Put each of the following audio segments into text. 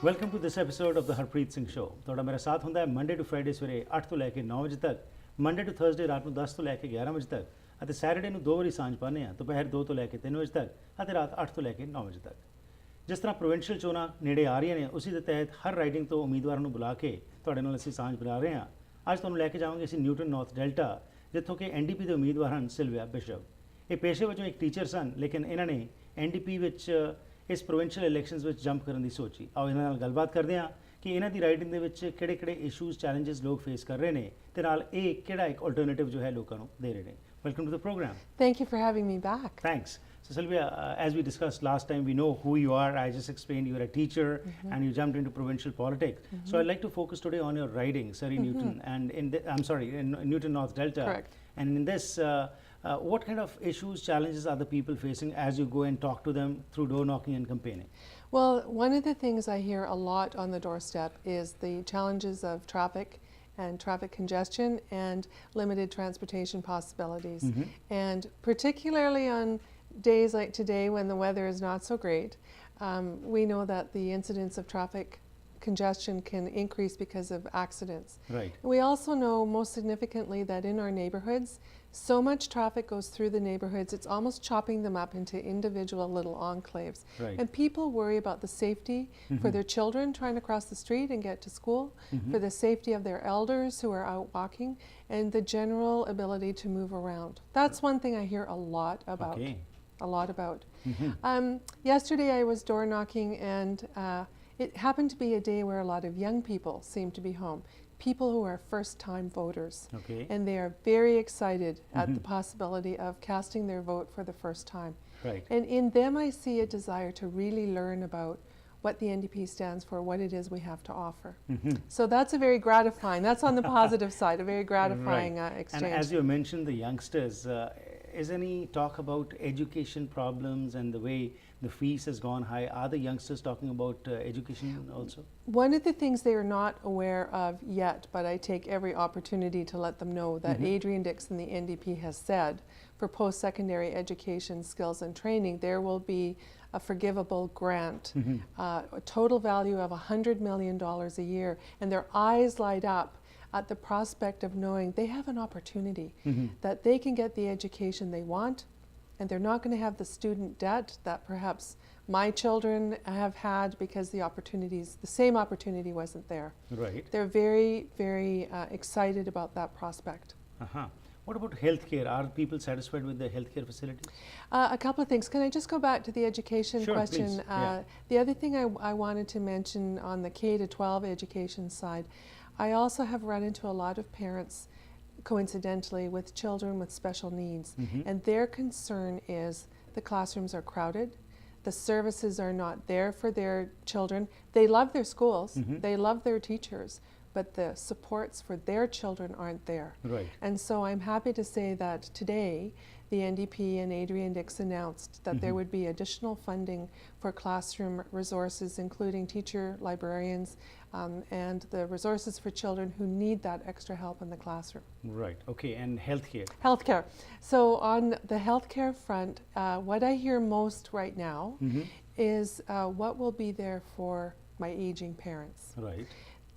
Welcome to this episode of the Harpreet Singh show. ਤੁਹਾਡਾ ਮੇਰਾ ਸਾਥ ਹੁੰਦਾ ਹੈ ਮੰਡੇ ਟੂ ਫਰਾਈਡੇ ਸਵੇਰੇ 8 ਤੋਂ ਲੈ ਕੇ 9 ਵਜੇ ਤੱਕ, ਮੰਡੇ ਟੂ ਥਰਸਡੇ ਰਾਤ ਨੂੰ 10 ਤੋਂ ਲੈ ਕੇ 11 ਵਜੇ ਤੱਕ, ਅਤੇ ਸੈਟਰਡੇ ਨੂੰ 2 ਵਾਰੀ ਸਾਂਝ ਪਾਉਂਦੇ ਹਾਂ, ਦੁਪਹਿਰ 2 ਤੋਂ ਲੈ ਕੇ 3 ਵਜੇ ਤੱਕ ਅਤੇ ਰਾਤ 8 ਤੋਂ ਲੈ ਕੇ 9 ਵਜੇ ਤੱਕ। ਜਿਸ ਤਰ੍ਹਾਂ ਪ੍ਰੋਵਿੰਸ਼ੀਅਲ ਚੋਣਾਂ ਨੇੜੇ ਆ ਰਹੀਆਂ ਨੇ, ਉਸੇ ਦੇ ਤਹਿਤ ਹਰ ਰਾਈਡਿੰਗ ਤੋਂ ਉਮੀਦਵਾਰਾਂ ਨੂੰ ਬੁਲਾ ਕੇ ਤੁਹਾਡੇ ਨਾਲ ਅਸੀਂ ਸਾਂਝ ਬਣਾ ਰਹੇ ਹਾਂ। ਅੱਜ ਤੁਹਾਨੂੰ ਲੈ ਕੇ ਜਾਵਾਂਗੇ ਅਸੀਂ ਨਿਊਟਨ ਨਾਰਥ ਡੈਲਟਾ, ਜਿੱਥੋਂ ਕਿ NDP ਦੇ ਉਮੀਦਵਾਰ ਹਨ ਸਿਲਵੀਆ ਬਿਸ਼ਪ। ਇਹ ਪੇਸ਼ੇ ਵਜੋਂ ਇੱਕ ਟੀਚਰ ਸਨ, ਲੇਕਿਨ ਇਹਨਾਂ ਨੇ NDP ਵਿੱਚ ਇਸ ਪ੍ਰੋਵਿੰਸ਼ੀਅਲ ਇਲੈਕਸ਼ਨਸ ਵਿੱਚ ਜੰਪ ਕਰਨ ਦੀ ਸੋਚੀ। ਆਓ ਇਹਨਾਂ ਨਾਲ ਗੱਲਬਾਤ ਕਰਦੇ ਹਾਂ ਕਿ ਇਹਨਾਂ ਦੀ ਰਾਈਡਿੰਗ ਦੇ ਵਿੱਚ ਕਿਹੜੇ-ਕਿਹੜੇ ਇਸ਼ੂਜ਼ ਚੈਲੰਜਸ ਲੋਕ ਫੇਸ ਕਰ ਰਹੇ ਨੇ ਤੇ ਨਾਲ ਇਹ ਕਿਹੜਾ ਇੱਕ ਆਲਟਰਨੇਟਿਵ ਜੋ ਹੈ ਲੋਕਾਂ ਨੂੰ ਦੇ ਰਹੇ ਨੇ। Welcome to the program. Thank you for having me back. Thanks. So Sylvia, as we discussed last time, we know who you are. I just explained you are a teacher and you jumped into provincial politics. So I'd like to focus today on your riding, Surrey Newton, and in Newton-North Delta. Correct. And in this, what kind of issues, challenges are the people facing as you go and talk to them through door knocking and campaigning? Well, one of the things I hear a lot on the doorstep is the challenges of traffic and traffic congestion and limited transportation possibilities. And particularly on days like today when the weather is not so great, we know that the incidence of traffic congestion can increase because of accidents. Right. We also know most significantly that in our neighborhoods, so much traffic goes through the neighborhoods, it's almost chopping them up into individual little enclaves. Right. And people worry about the safety for their children trying to cross the street and get to school, for the safety of their elders who are out walking, and the general ability to move around. That's one thing I hear a lot about. Okay. A lot about. Yesterday I was door knocking, and it happened to be a day where a lot of young people seem to be home. People who are first-time voters. Okay. And they are very excited at the possibility of casting their vote for the first time. Right. And in them I see a desire to really learn about what the NDP stands for, what it is we have to offer. So that's a very gratifying, that's on the positive side, a very gratifying exchange. And as you mentioned the youngsters, is any talk about education problems and the way the fees has gone high? Are the youngsters talking about education also? One of the things they are not aware of yet, but I take every opportunity to let them know that Adrian Dixon, the NDP, has said for post-secondary education skills and training, there will be a forgivable grant, a total value of $100 million a year, and their eyes light up at the prospect of knowing they have an opportunity, that they can get the education they want, and they're not going to have the student debt that perhaps my children have had because the same opportunity wasn't there. Right. They're very, very excited about that prospect. What about healthcare? Are people satisfied with the healthcare facilities? A couple of things. Can I just go back to the education question? Please. The other thing I wanted to mention on the K-12 education side, I also have run into a lot of parents, coincidentally, with children with special needs. And their concern is the classrooms are crowded, the services are not there for their children. They love their schools, they love their teachers, but the supports for their children aren't there. Right. And so I'm happy to say that today the NDP and Adrian Dix announced that there would be additional funding for classroom resources, including teacher, librarians, and the resources for children who need that extra help in the classroom. Right. Okay. And healthcare? Healthcare. So on the healthcare front, what I hear most right now is what will be there for my aging parents. Right.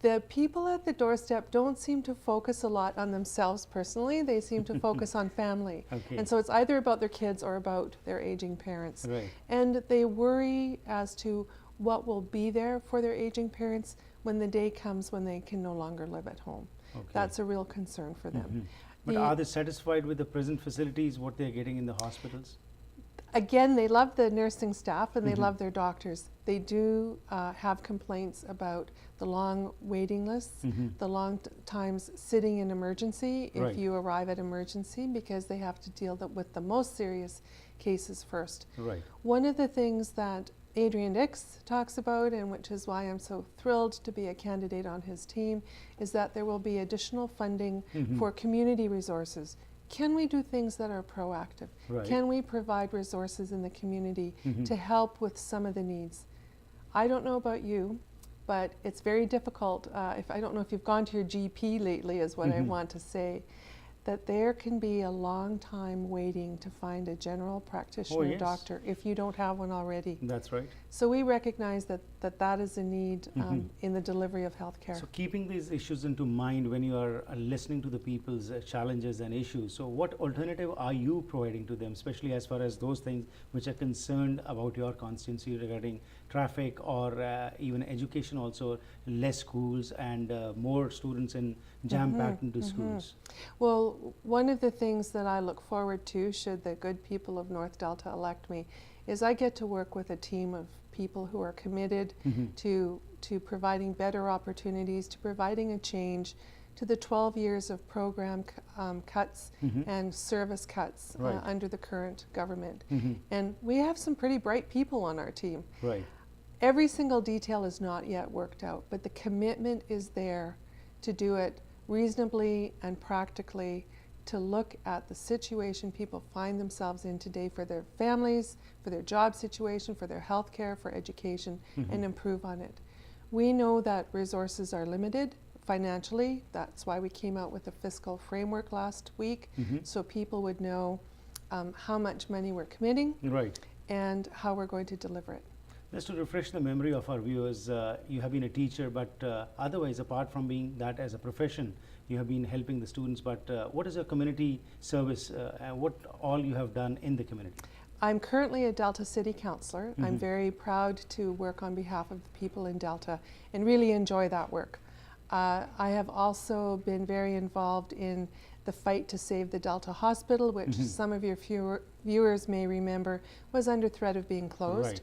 The people at the doorstep don't seem to focus a lot on themselves personally. They seem to focus on family. Okay. And so it's either about their kids or about their aging parents. Right. And they worry as to what will be there for their aging parents when the day comes when they can no longer live at home. Okay. That's a real concern for them. But are they satisfied with the present facilities, what they're getting in the hospitals? Again, they love the nursing staff and they love their doctors. They do have complaints about the long waiting lists, the long times sitting in emergency if you arrive at emergency, because they have to deal with the most serious cases first. Right. One of the things that Adrian Dix talks about, and which is why I'm so thrilled to be a candidate on his team, is that there will be additional funding for community resources. Can we do things that are proactive? Right. Can we provide resources in the community to help with some of the needs? I don't know about you, but it's very difficult. If I don't know if you've gone to your GP lately, is what I want to say. That there can be a long time waiting to find a general practitioner doctor if you don't have one already. That's right. So we recognize that is a need in the delivery of healthcare. So keeping these issues into mind when you are listening to the people's challenges and issues, so what alternative are you providing to them, especially as far as those things which are concerned about your constituency regarding traffic or even education also, less schools and more students in jam-packed into schools? Well, one of the things that I look forward to, should the good people of North Delta elect me, is I get to work with a team of people who are committed to providing better opportunities, to providing a change, to the 12 years of program cuts and service cuts under the current government. And we have some pretty bright people on our team. Right. Every single detail is not yet worked out, but the commitment is there to do it reasonably and practically, to look at the situation people find themselves in today for their families, for their job situation, for their health care, for education, and improve on it. We know that resources are limited financially. That's why we came out with a fiscal framework last week, so people would know how much money we're committing and how we're going to deliver it. Just to refresh the memory of our viewers, you have been a teacher, but otherwise, apart from being that as a profession, you have been helping the students. But what is your community service and what all you have done in the community? I'm currently a Delta City Councillor. I'm very proud to work on behalf of the people in Delta and really enjoy that work. I have also been very involved in the fight to save the Delta Hospital, which some of your viewers may remember was under threat of being closed.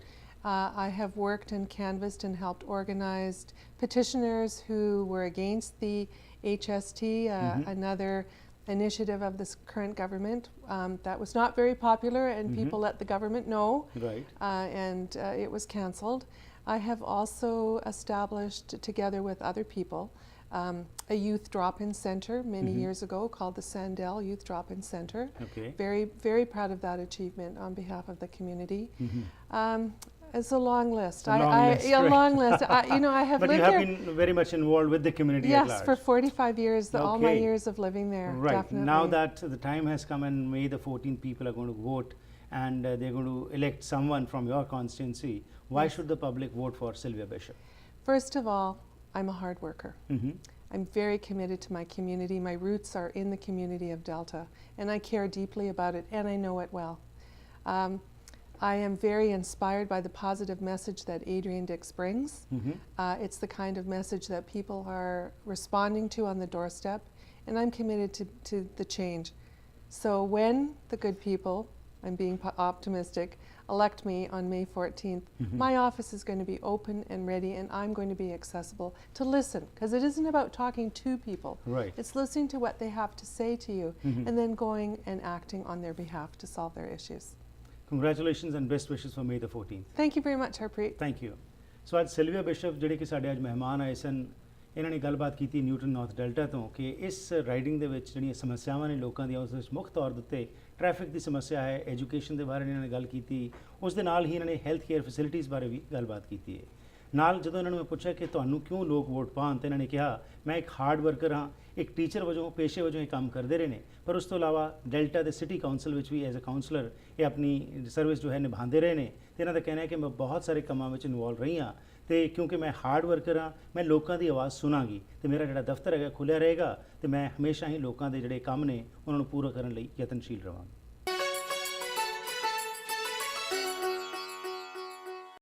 I have worked and canvassed and helped organize petitioners who were against the HST, another initiative of this current government that was not very popular, and people let the government know, and it was cancelled. I have also established, together with other people, a youth drop-in center many years ago called the Sandell Youth Drop-in Center. Very, very proud of that achievement on behalf of the community. It's a long list. A long list. You know, I have but lived you have there. been very much involved with the community at large. Yes, for 45 years, all my years of living there. Right. Definitely. Now that the time has come and May the 14th people are going to vote and they're going to elect someone from your constituency, why should the public vote for Sylvia Bishop? First of all, I'm a hard worker. I'm very committed to my community. My roots are in the community of Delta, and I care deeply about it, and I know it well. I am very inspired by the positive message that Adrian Dix brings. It's the kind of message that people are responding to on the doorstep, and I'm committed to the change. So when the good people, I'm being optimistic, elect me on May 14th, my office is going to be open and ready, and I'm going to be accessible to listen, because it isn't about talking to people. It's listening to what they have to say to you, and then going and acting on their behalf to solve their issues. Congratulations and best wishes for May the 14th. Thank you very much, Harpreet. Thank you. So ਅੱਜ ਸਿਲਵੀਆ bishop ਜਿਹੜੇ ਕਿ ਸਾਡੇ ਅੱਜ ਮਹਿਮਾਨ ਆਏ ਸਨ, ਇਹਨਾਂ ਨੇ ਗੱਲਬਾਤ ਕੀਤੀ ਨਿਊਟਨ ਨਾਰਥ ਡੈਲਟਾ ਤੋਂ ਕਿ ਇਸ ਰਾਈਡਿੰਗ ਦੇ ਵਿੱਚ ਜਿਹੜੀਆਂ ਸਮੱਸਿਆਵਾਂ ਨੇ ਲੋਕਾਂ ਦੀਆਂ ਉਸ ਵਿੱਚ ਮੁੱਖ ਤੌਰ ਦੇ ਉੱਤੇ ਟ੍ਰੈਫਿਕ ਦੀ ਸਮੱਸਿਆ ਹੈ, ਐਜੂਕੇਸ਼ਨ ਦੇ ਬਾਰੇ ਇਹਨਾਂ ਨੇ ਗੱਲ ਕੀਤੀ, ਉਸ ਦੇ ਨਾਲ ਹੀ ਇਹਨਾਂ ਨੇ ਹੈਲਥ ਕੇਅਰ ਫੈਸਿਲਿਟੀਜ਼ ਬਾਰੇ ਵੀ ਗੱਲਬਾਤ ਕੀਤੀ ਹੈ। ਨਾਲ ਜਦੋਂ ਇਹਨਾਂ ਨੂੰ ਮੈਂ ਪੁੱਛਿਆ ਕਿ ਤੁਹਾਨੂੰ ਕਿਉਂ ਲੋਕ ਵੋਟ ਪਾਉਣ, ਤਾਂ ਇਹਨਾਂ ਨੇ ਕਿਹਾ ਮੈਂ ਇੱਕ ਹਾਰਡ ਵਰਕਰ ਹਾਂ, ਇੱਕ ਟੀਚਰ ਵਜੋਂ ਪੇਸ਼ੇ ਵਜੋਂ ਇਹ ਕੰਮ ਕਰਦੇ ਰਹੇ ਨੇ, ਪਰ ਉਸ ਤੋਂ ਇਲਾਵਾ ਡੈਲਟਾ ਦੇ ਸਿਟੀ ਕਾਉਂਸਲ ਵਿੱਚ ਵੀ ਐਜ਼ ਅ ਕਾਉਂਸਲਰ ਇਹ ਆਪਣੀ ਸਰਵਿਸ ਜੋ ਹੈ ਨਿਭਾਉਂਦੇ ਰਹੇ ਨੇ। ਤੇ ਇਹਨਾਂ ਦਾ ਕਹਿਣਾ ਹੈ ਕਿ ਮੈਂ ਬਹੁਤ ਸਾਰੇ ਕੰਮਾਂ ਵਿੱਚ ਇਨਵੋਲਵ ਰਹੀ ਹਾਂ, ਤੇ ਕਿਉਂਕਿ ਮੈਂ ਹਾਰਡ ਵਰਕਰ ਹਾਂ, ਮੈਂ ਲੋਕਾਂ ਦੀ ਆਵਾਜ਼ ਸੁਣਾਂਗੀ, ਤੇ ਮੇਰਾ ਜਿਹੜਾ ਦਫ਼ਤਰ ਹੈਗਾ ਖੁੱਲ੍ਹਿਆ ਰਹੇਗਾ, ਤੇ ਮੈਂ ਹਮੇਸ਼ਾ ਹੀ ਲੋਕਾਂ ਦੇ ਜਿਹੜੇ ਕੰਮ ਨੇ ਉਹਨਾਂ ਨੂੰ ਪੂਰਾ ਕਰਨ ਲਈ ਯਤਨਸ਼ੀਲ ਰਹਾਂਗੀ।